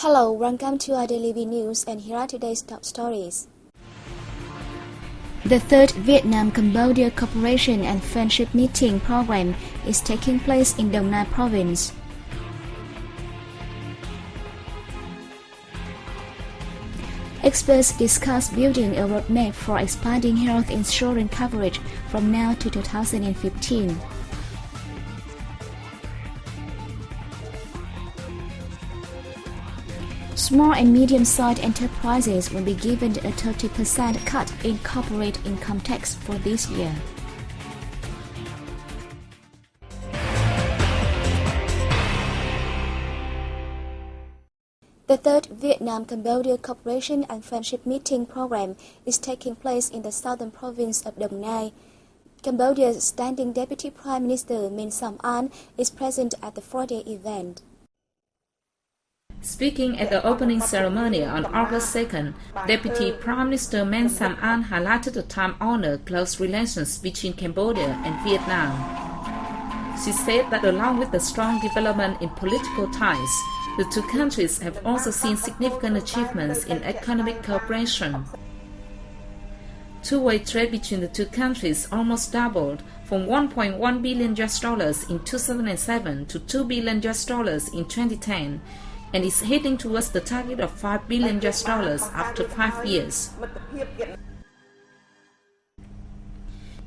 Hello, welcome to our daily news, and here are today's top stories. The third Vietnam-Cambodia Cooperation and Friendship Meeting program is taking place in Đồng Nai province. Experts discuss building a roadmap for expanding health insurance coverage from now to 2015. Small and medium-sized enterprises will be given a 30% cut in corporate income tax for this year. The third Vietnam-Cambodia Cooperation and Friendship Meeting program is taking place in the southern province of Đồng Nai. Cambodia's standing Deputy Prime Minister Min Sam-an is present at the 4-day event. Speaking at the opening ceremony on August 2nd, Deputy Prime Minister Min Sam-an highlighted the time-honored close relations between Cambodia and Vietnam. She said that along with the strong development in political ties, the two countries have also seen significant achievements in economic cooperation. Two-way trade between the two countries almost doubled from $1.1 billion in 2007 to $2 billion in 2010, and is heading towards the target of $5 billion after 5 years.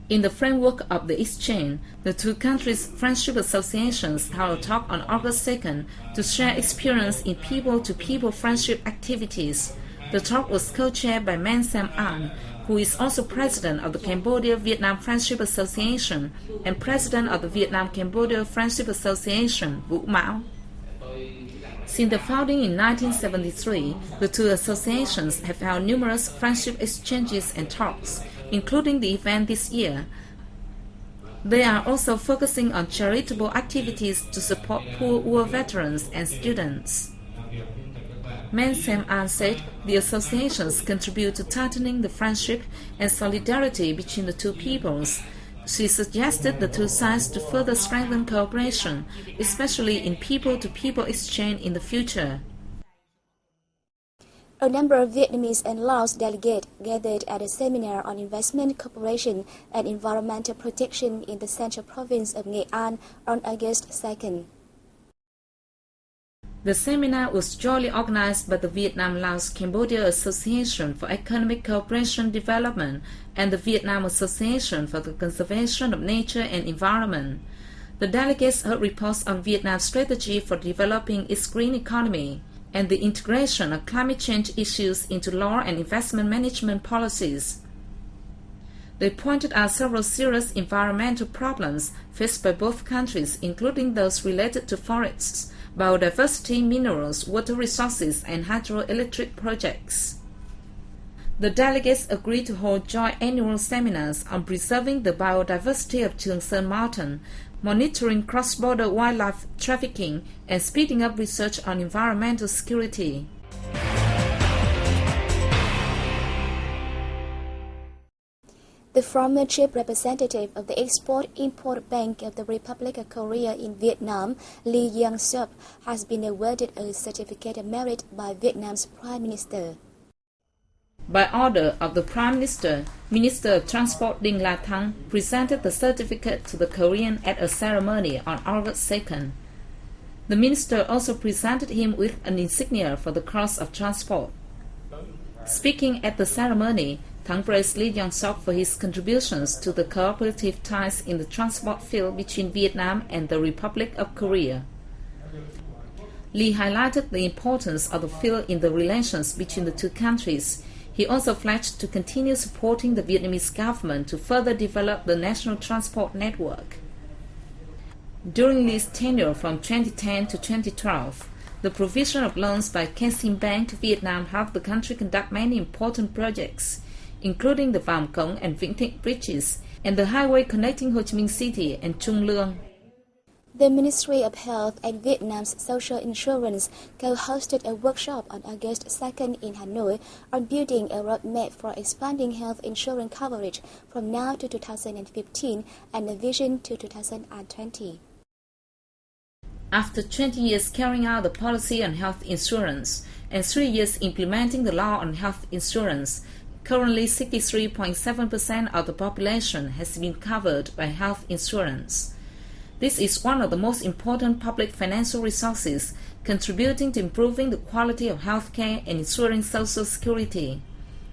In the framework of the exchange, the two countries' friendship associations held a talk on August 2nd to share experience in people-to-people friendship activities. The talk was co-chaired by Min Sam-an, who is also president of the Cambodia-Vietnam Friendship Association and president of the Vietnam-Cambodia Friendship Association, Vũ Mão. Since the founding in 1973, the two associations have held numerous friendship exchanges and talks, including the event this year. They are also focusing on charitable activities to support poor war veterans and students. Min Sam-an said the associations contribute to tightening the friendship and solidarity between the two peoples. She suggested the two sides to further strengthen cooperation, especially in people-to-people exchange in the future. A number of Vietnamese and Laos delegates gathered at a seminar on investment cooperation and environmental protection in the central province of Nghệ An on August 2nd. The seminar was jointly organized by the Vietnam-Laos-Cambodia Association for Economic Cooperation Development and the Vietnam Association for the Conservation of Nature and Environment. The delegates heard reports on Vietnam's strategy for developing its green economy and the integration of climate change issues into law and investment management policies. They pointed out several serious environmental problems faced by both countries, including those related to forests, biodiversity, minerals, water resources, and hydroelectric projects. The delegates agreed to hold joint annual seminars on preserving the biodiversity of Trường Sơn Mountain, monitoring cross-border wildlife trafficking, and speeding up research on environmental security. The former chief representative of the Export-Import Bank of the Republic of Korea in Vietnam, Lee Young-sup, has been awarded a certificate of merit by Vietnam's Prime Minister. By order of the Prime Minister, Minister of Transport Đinh La Thăng presented the certificate to the Korean at a ceremony on August 2nd. The minister also presented him with an insignia for the Cross of Transport. Speaking at the ceremony, Thăng praised Lee Young-sup for his contributions to the cooperative ties in the transport field between Vietnam and the Republic of Korea. Lee highlighted the importance of the field in the relations between the two countries. He also pledged to continue supporting the Vietnamese government to further develop the national transport network. During Lee's tenure from 2010 to 2012, the provision of loans by Eximbank to Vietnam helped the country conduct many important projects, including the Vàm Cống and Vĩnh Thịnh bridges and the highway connecting Ho Chi Minh City and Trung Lương. The Ministry of Health and Vietnam's Social Insurance co-hosted a workshop on August 2nd in Hanoi on building a roadmap for expanding health insurance coverage from now to 2015 and a vision to 2020. After 20 years carrying out the policy on health insurance and 3 years implementing the law on health insurance, currently 63.7% of the population has been covered by health insurance. This is one of the most important public financial resources contributing to improving the quality of healthcare and ensuring social security.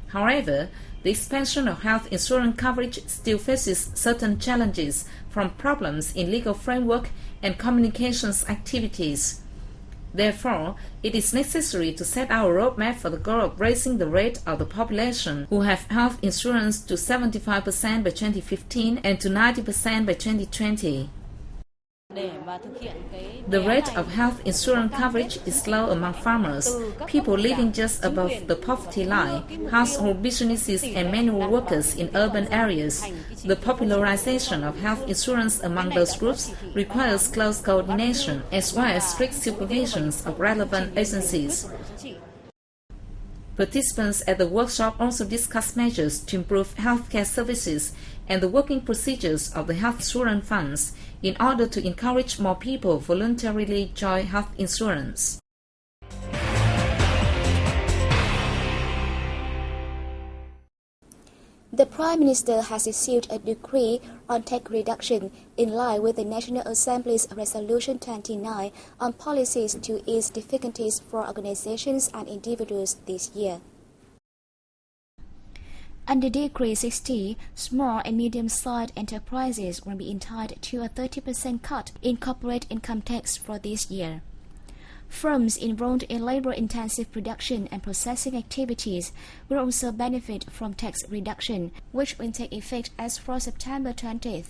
However, the expansion of health insurance coverage still faces certain challenges from problems in legal framework and communications activities. Therefore, it is necessary to set our roadmap for the goal of raising the rate of the population who have health insurance to 75% by 2015 and to 90% by 2020. The rate of health insurance coverage is low among farmers, people living just above the poverty line, household businesses and manual workers in urban areas. The popularization of health insurance among those groups requires close coordination as well as strict supervision of relevant agencies. Participants at the workshop also discussed measures to improve healthcare services and the working procedures of the health insurance funds in order to encourage more people voluntarily join health insurance. The Prime Minister has issued a decree on tax reduction in line with the National Assembly's Resolution 29 on policies to ease difficulties for organizations and individuals this year. Under Decree 60, small and medium-sized enterprises will be entitled to a 30% cut in corporate income tax for this year. Firms involved in labor-intensive production and processing activities will also benefit from tax reduction, which will take effect as from September 20th.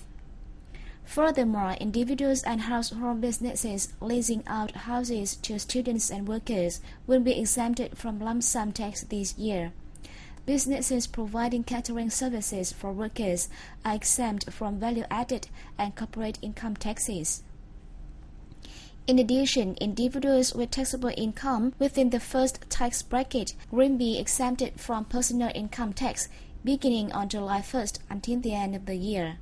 Furthermore, individuals and household businesses leasing out houses to students and workers will be exempted from lump sum tax this year. Businesses providing catering services for workers are exempt from value-added and corporate income taxes. In addition, individuals with taxable income within the first tax bracket will be exempted from personal income tax beginning on July 1st until the end of the year.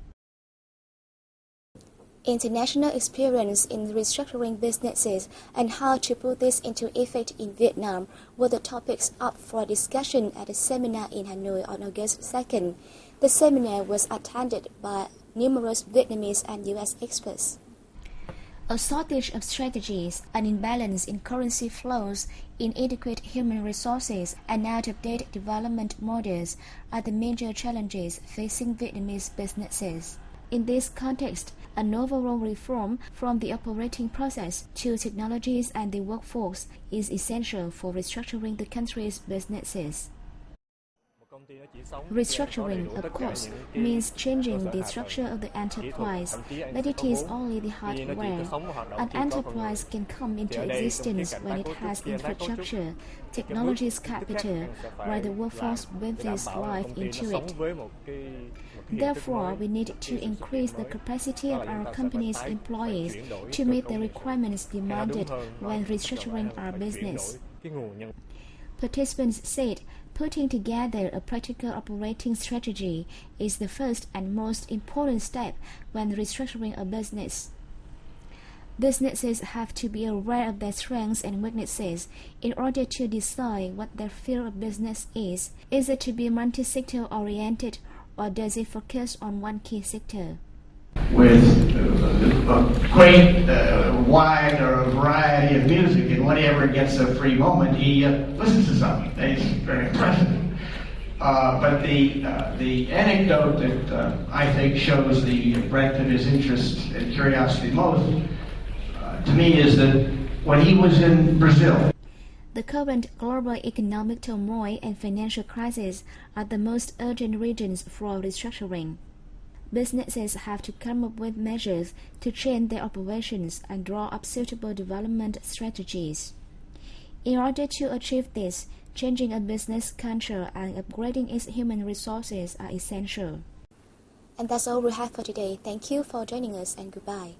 International experience in restructuring businesses and how to put this into effect in Vietnam were the topics up for discussion at a seminar in Hanoi on August 2nd. The seminar was attended by numerous Vietnamese and U.S. experts. A shortage of strategies, an imbalance in currency flows, inadequate human resources, and out-of-date development models are the major challenges facing Vietnamese businesses. In this context, an overall reform from the operating process to technologies and the workforce is essential for restructuring the country's businesses. Restructuring, of course, means changing the structure of the enterprise, but it is only the hardware. An enterprise can come into existence when it has infrastructure, technology's capital, where the workforce breathes life into it. Therefore, we need to increase the capacity of our company's employees to meet the requirements demanded when restructuring our business. Participants said putting together a practical operating strategy is the first and most important step when restructuring a business. Businesses have to be aware of their strengths and weaknesses in order to decide what their field of business is. Is it to be multi-sector oriented, or does it focus on one key sector? With a great wide variety of music, and whenever he gets a free moment, he listens to something. It's very impressive. But the anecdote that I think shows the breadth of his interest and curiosity most, to me, is that when he was in Brazil, the current global economic turmoil and financial crisis are the most urgent regions for restructuring. Businesses have to come up with measures to change their operations and draw up suitable development strategies. In order to achieve this, changing a business culture and upgrading its human resources are essential. And that's all we have for today. Thank you for joining us and goodbye.